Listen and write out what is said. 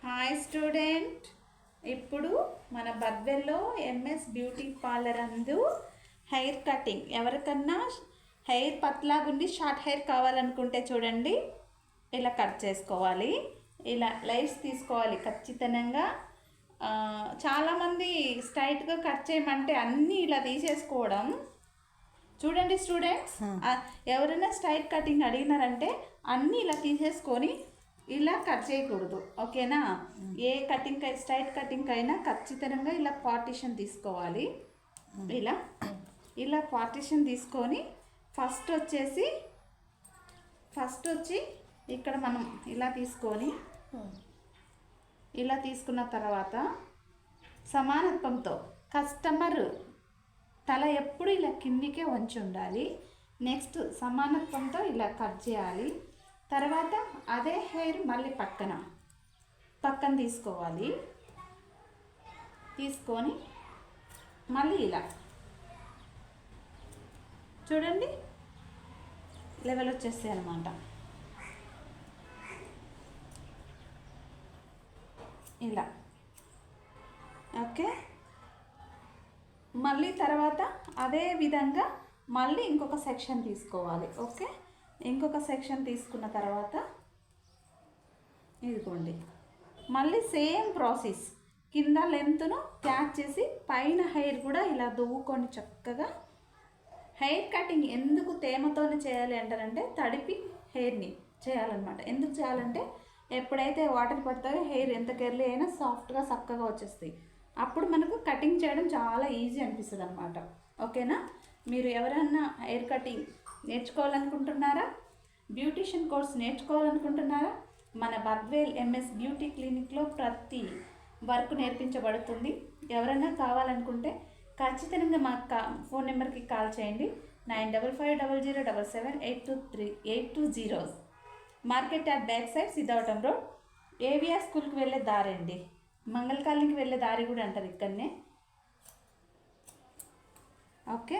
Hi student. ఇప్పుడు మన బద్వెల్లో MS beauty parlour అందు హెయిర్ కటింగ్, ఎవరికన్నా హెయిర్ పత్లాగుండి షార్ట్ హెయిర్ కావాలనుకుంటే చూడండి, ఇలా కట్ చేసుకోవాలి. ఇలా లైట్స్ తీసుకోవాలి ఖచ్చితంగా. చాలామంది స్ట్రైట్గా కట్ చేయమంటే అన్నీ ఇలా తీసేసుకోవడం. చూడండి స్టూడెంట్స్, ఎవరైనా స్ట్రైట్ కటింగ్ అడిగినారంటే అన్నీ ఇలా తీసేసుకొని ఇలా కట్ చేయకూడదు, ఓకేనా? ఏ కటింగ్ స్ట్రైట్ కటింగ్ అయినా ఖచ్చితంగా ఇలా పార్టిషన్ తీసుకోవాలి. ఇలా ఇలా పార్టిషన్ తీసుకొని ఫస్ట్ వచ్చి ఇక్కడ మనం ఇలా తీసుకొని ఇలా తీసుకున్న తర్వాత సమానత్వంతో కస్టమర్ తల ఎప్పుడు ఇలా కిందికే వంచి ఉండాలి. నెక్స్ట్ సమానత్వంతో ఇలా కట్ చేయాలి. తర్వాత అదే హెయిర్ మళ్ళీ పక్కన తీసుకోవాలి. తీసుకొని మళ్ళీ ఇలా చూడండి, లెవెల్ వచ్చేస్తాయి అన్నమాట. ఇలా ఓకే. మళ్ళీ తర్వాత అదే విధంగా మళ్ళీ ఇంకొక సెక్షన్ తీసుకోవాలి. ఓకే, ఇంకొక సెక్షన్ తీసుకున్న తర్వాత ఇదిగోండి, మళ్ళీ సేమ్ ప్రాసెస్. కింద లెంత్ను క్యాచ్ చేసి పైన హెయిర్ కూడా ఇలా దువ్వుకొని చక్కగా. హెయిర్ కటింగ్ ఎందుకు తేమతోనే చేయాలి అంటారంటే తడిపి హెయిర్ని చేయాలన్నమాట. ఎందుకు చేయాలంటే ఎప్పుడైతే వాటర్ పడతాయో హెయిర్ ఎంత కెర్లీ అయినా సాఫ్ట్గా చక్కగా వచ్చేస్తాయి. అప్పుడు మనకు కటింగ్ చేయడం చాలా ఈజీ అనిపిస్తుంది అన్నమాట. ఓకేనా? మీరు ఎవరన్నా హెయిర్ కటింగ్ నేర్చుకోవాలనుకుంటున్నారా? బ్యూటిషియన్ కోర్స్ నేర్చుకోవాలనుకుంటున్నారా? మన బద్వేల్ ఎంఎస్ బ్యూటీ క్లినిక్లో ప్రతి వర్క్ నేర్పించబడుతుంది. ఎవరైనా కావాలనుకుంటే ఖచ్చితంగా మా ఫోన్ నెంబర్కి కాల్ చేయండి. 9550077820. Market yard back side Siddavatam road, AVR స్కూల్కి వెళ్ళే దారి అండి. మంగళ కాలనీకి వెళ్ళే దారి కూడా అంటారు ఇక్కడనే. ఓకే.